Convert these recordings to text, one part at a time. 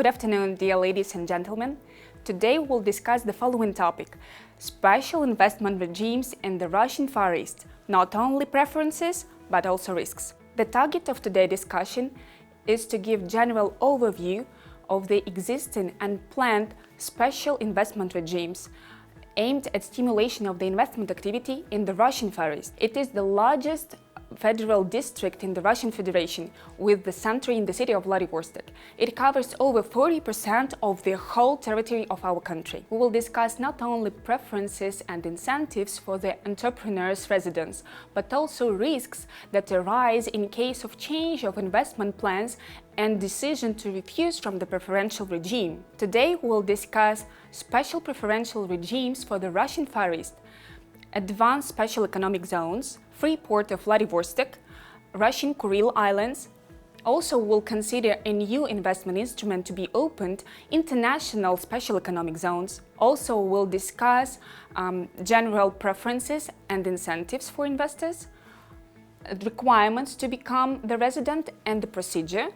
Good afternoon, dear ladies and gentlemen. Today we'll discuss the following topic: special investment regimes in the Russian Far East, not only preferences, but also risks. The target of today's discussion is to give general overview of the existing and planned special investment regimes aimed at stimulation of the investment activity in the Russian Far East. It is the largest federal district in the Russian Federation, with the center in the city of Vladivostok. It covers over 40% of the whole territory of our country. We will discuss not only preferences and incentives for the entrepreneurs' residents, but also risks that arise in case of change of investment plans and decision to refuse from the preferential regime. Today we will discuss special preferential regimes for the Russian Far East, advanced special economic zones, free port of Vladivostok, Russian Kuril Islands. Also will consider a new investment instrument to be opened, international special economic zones. Also will discuss general preferences and incentives for investors, requirements to become the resident and the procedure.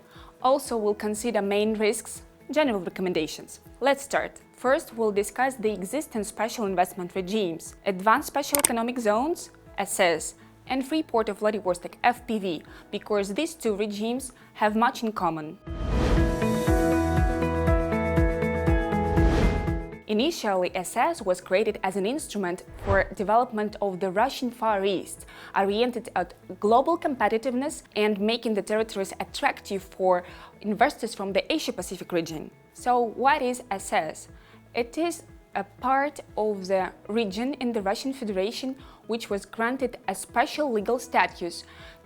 Also will consider main risks, general recommendations. Let's start. First, we'll discuss the existing special investment regimes, advanced special economic zones, SS, and free port of Vladivostok, FPV, because these two regimes have much in common. Initially, SS was created as an instrument for development of the Russian Far East, oriented at global competitiveness and making the territories attractive for investors from the Asia-Pacific region. So what is SS? It is a part of the region in the Russian Federation which was granted a special legal status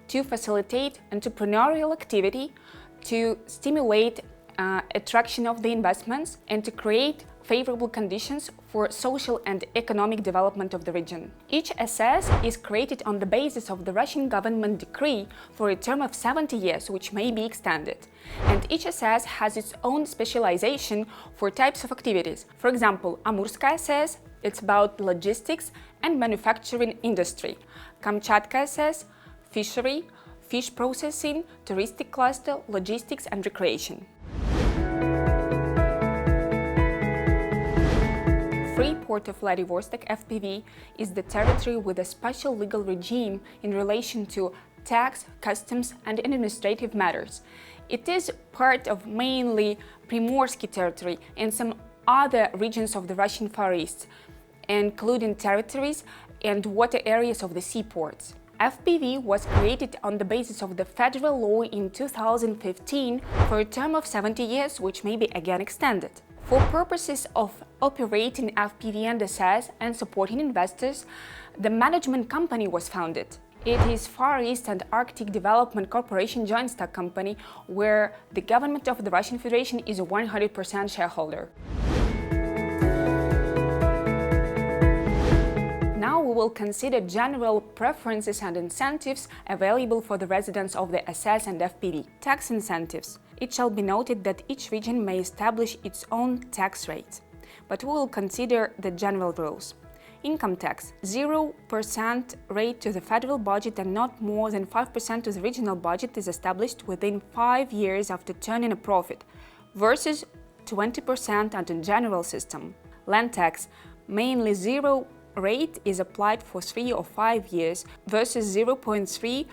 to facilitate entrepreneurial activity, to stimulate attraction of the investments, and to create favorable conditions for social and economic development of the region. Each SS is created on the basis of the Russian government decree for a term of 70 years, which may be extended. And each SS has its own specialization for types of activities. For example, Amurskaya SS, it's about logistics and manufacturing industry. Kamchatka SS, fishery, fish processing, touristic cluster, logistics and recreation. Free port of Vladivostok, FPV, is the territory with a special legal regime in relation to tax, customs and administrative matters. It is part of mainly Primorsky territory and some other regions of the Russian Far East, including territories and water areas of the seaports. FPV was created on the basis of the federal law in 2015 for a term of 70 years, which may be again extended. For purposes of operating FPV and SS and supporting investors, the management company was founded. It is Far East and Arctic Development Corporation Joint Stock Company, where the government of the Russian Federation is a 100% shareholder. Now we will consider general preferences and incentives available for the residents of the SS and FPV. Tax incentives. It shall be noted that each region may establish its own tax rate, but we will consider the general rules. Income tax: 0% rate to the federal budget and not more than 5% to the regional budget is established within 5 years after turning a profit, versus 20% under the general system. Land tax: mainly 0 rate is applied for 3 or 5 years versus 0.3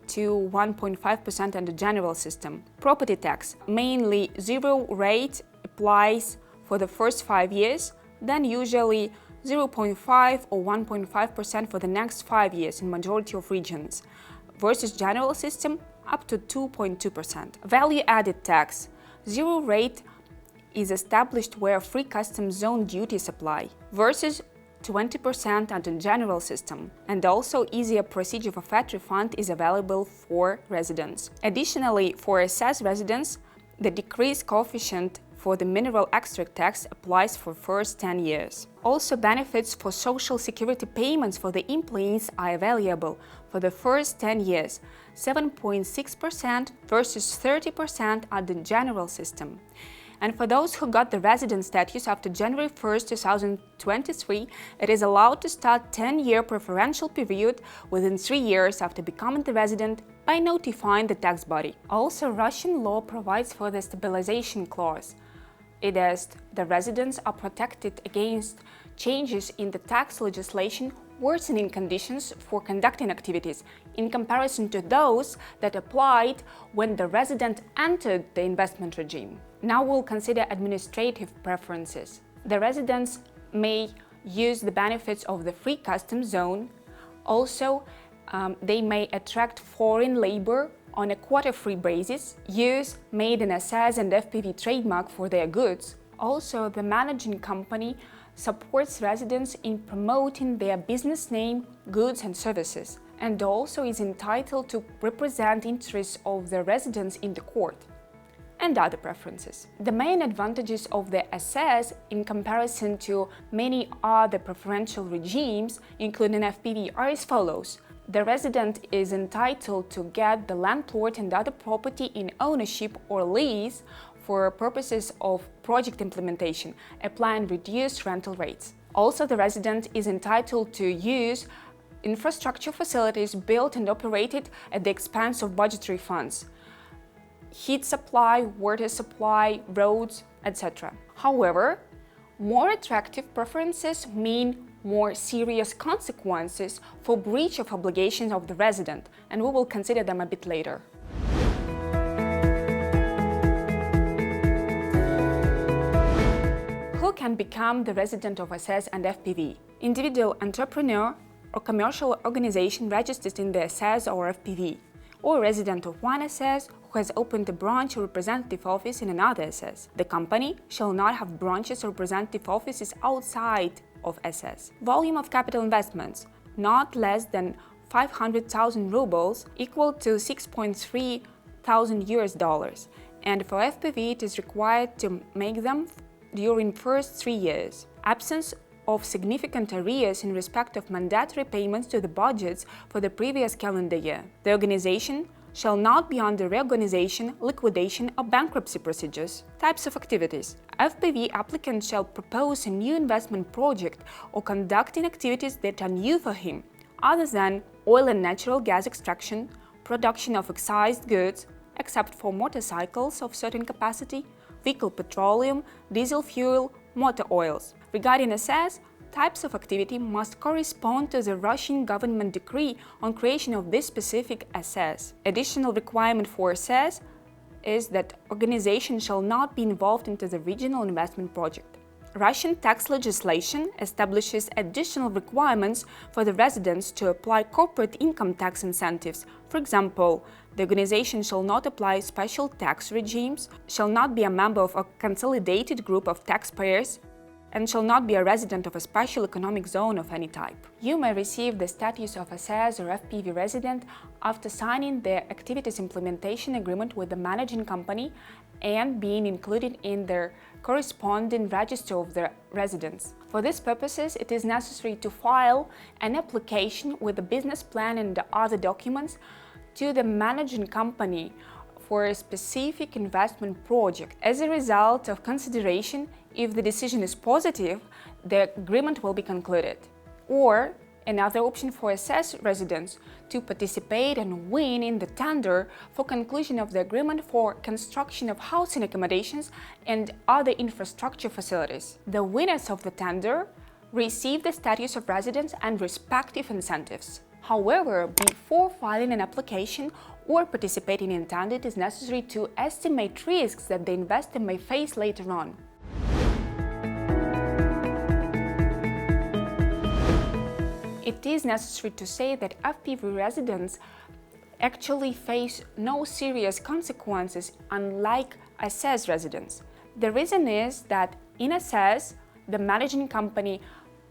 to 1.5% under general system. Property tax: mainly 0 rate applies for the first 5 years, then usually 0.5 or 1.5% for the next 5 years in majority of regions, versus general system up to 2.2%. Value-added tax: 0 rate is established where free customs zone duties apply, versus 20% under general system, and also easier procedure for VAT refund is available for residents. Additionally, for SS residents, the decreased coefficient for the mineral extract tax applies for first 10 years. Also, benefits for social security payments for the employees are available for the first 10 years, 7.6% versus 30% under the general system. And for those who got the resident status after January 1st, 2023, it is allowed to start 10-year preferential period within 3 years after becoming the resident by notifying the tax body. Also, Russian law provides for the stabilization clause. It is, the residents are protected against changes in the tax legislation worsening conditions for conducting activities in comparison to those that applied when the resident entered the investment regime. Now we'll consider administrative preferences. The residents may use the benefits of the free customs zone. Also, they may attract foreign labor on a quota-free basis, use made in SS and FPV trademark for their goods. Also, the managing company supports residents in promoting their business name, goods and services, and also is entitled to represent interests of the residents in the court. And other preferences. The main advantages of the SS in comparison to many other preferential regimes, including FPV, are as follows. The resident is entitled to get the landlord and other property in ownership or lease for purposes of project implementation, applying reduced rental rates. Also, the resident is entitled to use infrastructure facilities built and operated at the expense of budgetary funds. Heat supply, water supply, roads, etc. However, more attractive preferences mean more serious consequences for breach of obligations of the resident, and we will consider them a bit later. Who can become the resident of SS and FPV? Individual entrepreneur or commercial organization registered in the SS or FPV, or resident of one SS who has opened a branch or representative office in another SS. The company shall not have branches or representative offices outside of SS. Volume of capital investments not less than 500,000 rubles, equal to 6.3 thousand US dollars, and for FPV it is required to make them during first 3 years. Absence of significant arrears in respect of mandatory payments to the budgets for the previous calendar year. The organization shall not be under reorganization, liquidation or bankruptcy procedures. Types of activities. FPV applicant shall propose a new investment project or conducting activities that are new for him, other than oil and natural gas extraction, production of excised goods, except for motorcycles of certain capacity, vehicle petroleum, diesel fuel, motor oils. Regarding SS, types of activity must correspond to the Russian government decree on creation of this specific SS. Additional requirement for SS is that organization shall not be involved into the regional investment project. Russian tax legislation establishes additional requirements for the residents to apply corporate income tax incentives. For example, the organization shall not apply special tax regimes, shall not be a member of a consolidated group of taxpayers, and shall not be a resident of a special economic zone of any type. You may receive the status of SS or FPV resident after signing the activities implementation agreement with the managing company and being included in their corresponding register of the residents. For these purposes, it is necessary to file an application with the business plan and the other documents to the managing company for a specific investment project. As a result of consideration, if the decision is positive, the agreement will be concluded. Or another option for SS residents to participate and win in the tender for conclusion of the agreement for construction of housing accommodations and other infrastructure facilities. The winners of the tender receive the status of residents and respective incentives. However, before filing an application or participating in tender, it is necessary to estimate risks that the investor may face later on. It is necessary to say that FPV residents actually face no serious consequences, unlike SS residents. The reason is that in SS, the managing company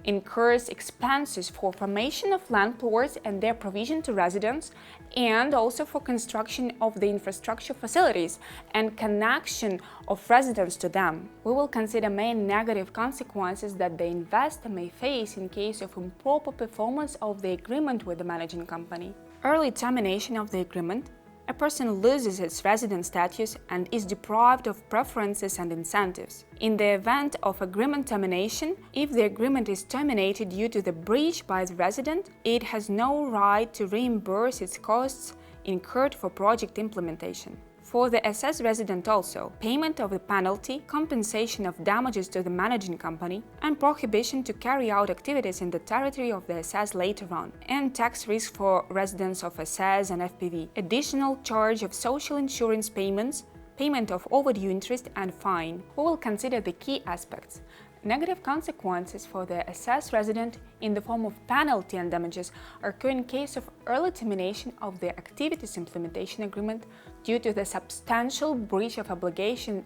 incurs expenses for formation of land plots and their provision to residents, and also for construction of the infrastructure facilities and connection of residents to them. We will consider main negative consequences that the investor may face in case of improper performance of the agreement with the managing company. Early termination of the agreement. A person loses its resident status and is deprived of preferences and incentives. In the event of agreement termination, if the agreement is terminated due to the breach by the resident, it has no right to reimburse its costs incurred for project implementation. For the SS resident also, payment of the penalty, compensation of damages to the managing company, and prohibition to carry out activities in the territory of the SS later on, and tax risk for residents of SS and FPV, additional charge of social insurance payments, payment of overdue interest and fine. We will consider the key aspects. Negative consequences for the SS resident in the form of penalty and damages occur in case of early termination of the activities implementation agreement due to the substantial breach of obligation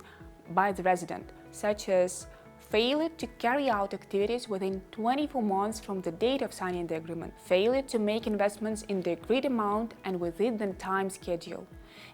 by the resident, such as failure to carry out activities within 24 months from the date of signing the agreement, failure to make investments in the agreed amount and within the time schedule,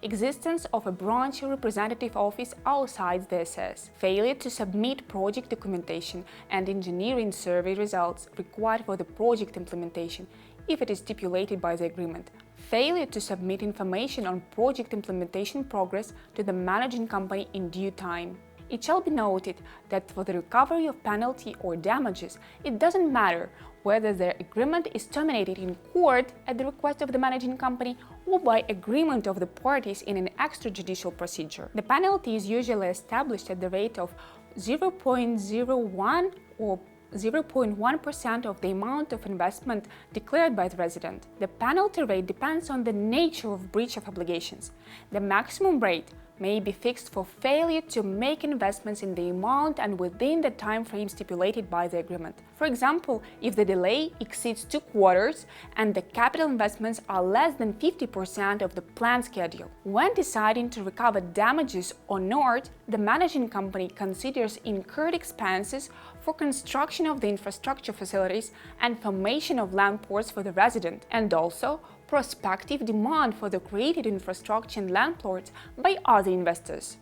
existence of a branch or representative office outside the SS, failure to submit project documentation and engineering survey results required for the project implementation if it is stipulated by the agreement, failure to submit information on project implementation progress to the managing company in due time. It shall be noted that for the recovery of penalty or damages, it doesn't matter whether the agreement is terminated in court at the request of the managing company or by agreement of the parties in an extrajudicial procedure. The penalty is usually established at the rate of 0.01 or 0.1% of the amount of investment declared by the resident. The penalty rate depends on the nature of breach of obligations. The maximum rate may be fixed for failure to make investments in the amount and within the time frame stipulated by the agreement. For example, if the delay exceeds 2 quarters and the capital investments are less than 50% of the planned schedule. When deciding to recover damages or not, the managing company considers incurred expenses for construction of the infrastructure facilities and formation of land plots for the resident, and also prospective demand for the created infrastructure and land plots by other investors.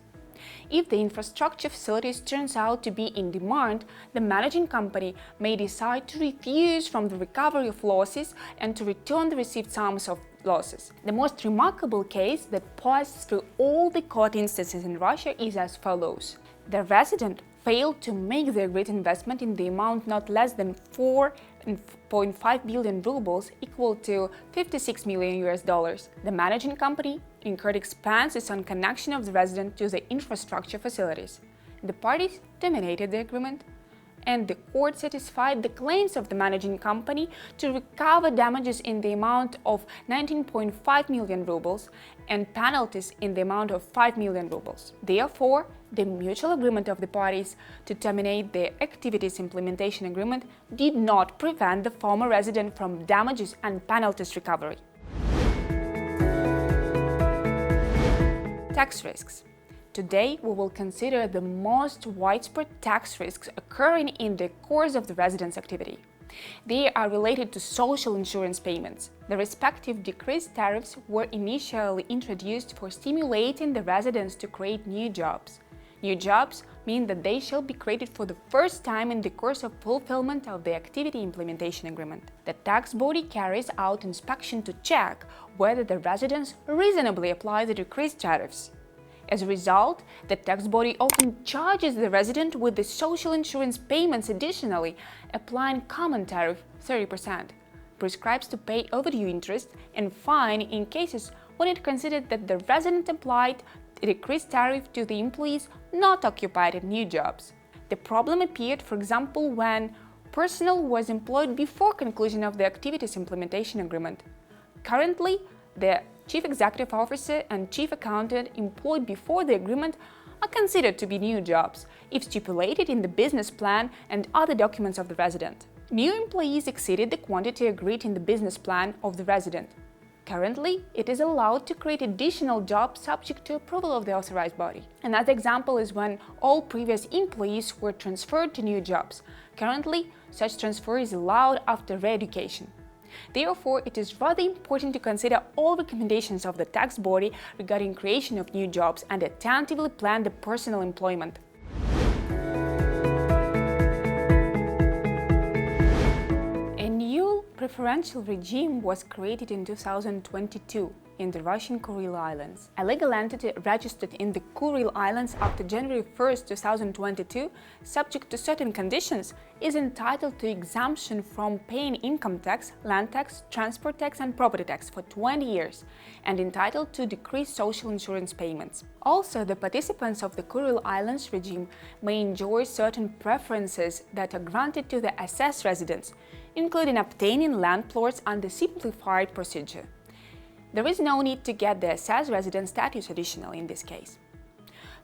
If the infrastructure facilities turns out to be in demand, the managing company may decide to refuse from the recovery of losses and to return the received sums of losses. The most remarkable case that passes through all the court instances in Russia is as follows. The resident failed to make the agreed investment in the amount not less than 4.5 billion rubles, equal to $56 million. The managing company incurred expenses on connection of the resident to the infrastructure facilities. The parties terminated the agreement, and the court satisfied the claims of the managing company to recover damages in the amount of 19.5 million rubles and penalties in the amount of 5 million rubles. Therefore, the mutual agreement of the parties to terminate the activities implementation agreement did not prevent the former resident from damages and penalties recovery. Tax risks. Today, we will consider the most widespread tax risks occurring in the course of the residence activity. They are related to social insurance payments. The respective decreased tariffs were initially introduced for stimulating the residents to create new jobs. New jobs mean that they shall be created for the first time in the course of fulfillment of the activity implementation agreement. The tax body carries out inspection to check whether the residents reasonably apply the decreased tariffs. As a result, the tax body often charges the resident with the social insurance payments additionally, applying common tariff 30%, prescribes to pay overdue interest and fine in cases when it considered that the resident applied a decreased tariff to the employees not occupied in new jobs. The problem appeared, for example, when personnel was employed before conclusion of the activities implementation agreement. Currently, the Chief Executive Officer and Chief Accountant employed before the agreement are considered to be new jobs, if stipulated in the business plan and other documents of the resident. New employees exceeded the quantity agreed in the business plan of the resident. Currently, it is allowed to create additional jobs subject to approval of the authorized body. Another example is when all previous employees were transferred to new jobs. Currently, such transfer is allowed after re-education. Therefore, it is rather important to consider all recommendations of the tax body regarding creation of new jobs and attentively plan the personal employment. A new preferential regime was created in 2022. in the Russian Kuril Islands. A legal entity registered in the Kuril Islands after January 1, 2022, subject to certain conditions, is entitled to exemption from paying income tax, land tax, transport tax and property tax for 20 years and entitled to decreased social insurance payments. Also, the participants of the Kuril Islands regime may enjoy certain preferences that are granted to the SS residents, including obtaining land plots under simplified procedure. There is no need to get the SS resident status additionally in this case.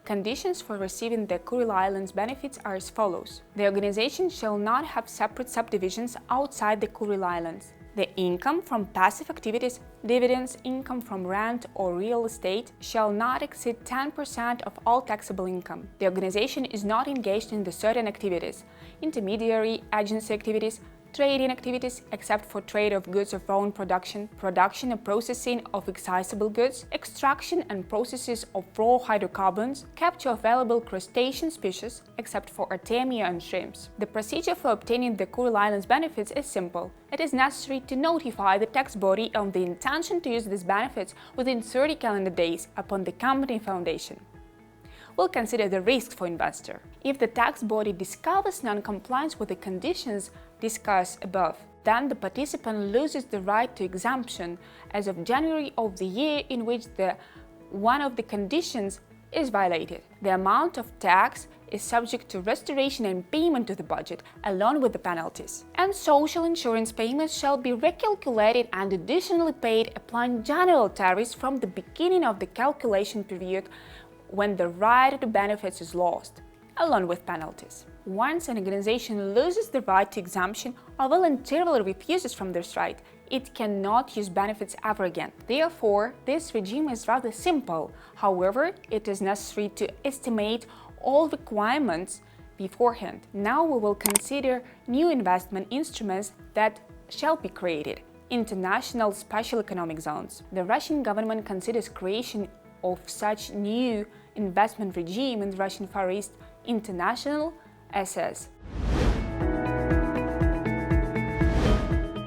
Conditions for receiving the Kuril Islands benefits are as follows. The organization shall not have separate subdivisions outside the Kuril Islands. The income from passive activities, dividends, income from rent or real estate shall not exceed 10% of all taxable income. The organization is not engaged in the certain activities, intermediary, agency activities, trading activities except for trade of goods of own production, production and processing of excisable goods, extraction and processes of raw hydrocarbons, capture of valuable crustacean species except for artemia and shrimps. The procedure for obtaining the Kuril Islands benefits is simple. It is necessary to notify the tax body of the intention to use these benefits within 30 calendar days upon the company foundation. We'll consider the risks for investor. If the tax body discovers non-compliance with the conditions discussed above, then the participant loses the right to exemption as of January of the year in which one of the conditions is violated. The amount of tax is subject to restoration and payment to the budget, along with the penalties. And social insurance payments shall be recalculated and additionally paid applying general tariffs from the beginning of the calculation period when the right to benefits is lost, along with penalties. Once an organization loses the right to exemption or voluntarily refuses from this right, it cannot use benefits ever again. Therefore, this regime is rather simple. However, it is necessary to estimate all requirements beforehand. Now we will consider new investment instruments that shall be created. International special economic zones. The Russian government considers creation of such new investment regime in the Russian Far East International SS.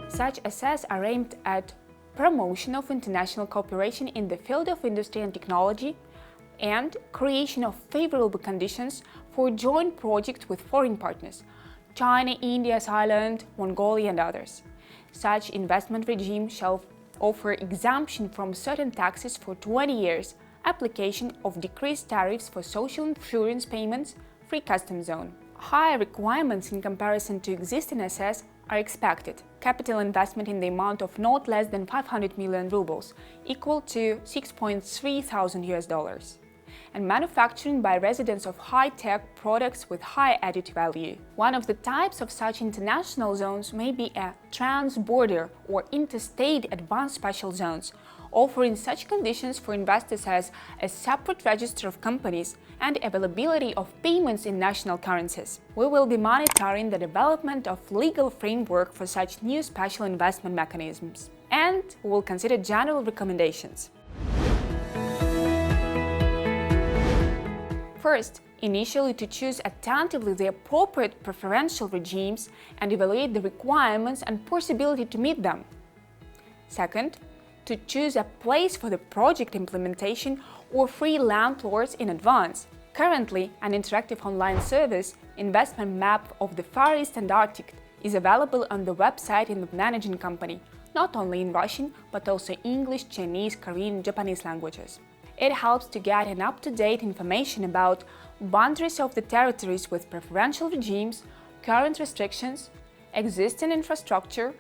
Such SS are aimed at promotion of international cooperation in the field of industry and technology and creation of favorable conditions for joint projects with foreign partners, China, India, Thailand, Mongolia and others. Such investment regime shall offer exemption from certain taxes for 20 years, application of decreased tariffs for social insurance payments, free customs zone. Higher requirements in comparison to existing SS are expected. Capital investment in the amount of not less than 500 million rubles, equal to $6,300, and manufacturing by residents of high-tech products with high added value. One of the types of such international zones may be a trans-border or interstate advanced special zones, offering such conditions for investors as a separate register of companies and availability of payments in national currencies. We will be monitoring the development of legal framework for such new special investment mechanisms, and we will consider general recommendations. First, initially to choose attentively the appropriate preferential regimes and evaluate the requirements and possibility to meet them. Second, to choose a place for the project implementation or free land plots in advance. Currently, an interactive online service, investment map of the Far East and Arctic, is available on the website in the managing company, not only in Russian, but also English, Chinese, Korean, Japanese languages. It helps to get an up-to-date information about boundaries of the territories with preferential regimes, current restrictions, existing infrastructure,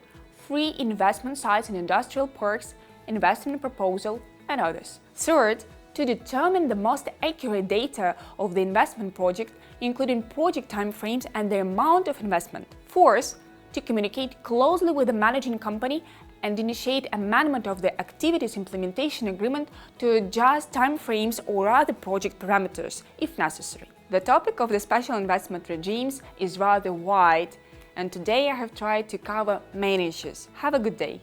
free investment sites in industrial parks, investment proposal, and others. Third, to determine the most accurate data of the investment project, including project timeframes and the amount of investment. Fourth, to communicate closely with the managing company and initiate amendment of the activities implementation agreement to adjust timeframes or other project parameters, if necessary. The topic of the special investment regimes is rather wide, and today I have tried to cover main issues. Have a good day!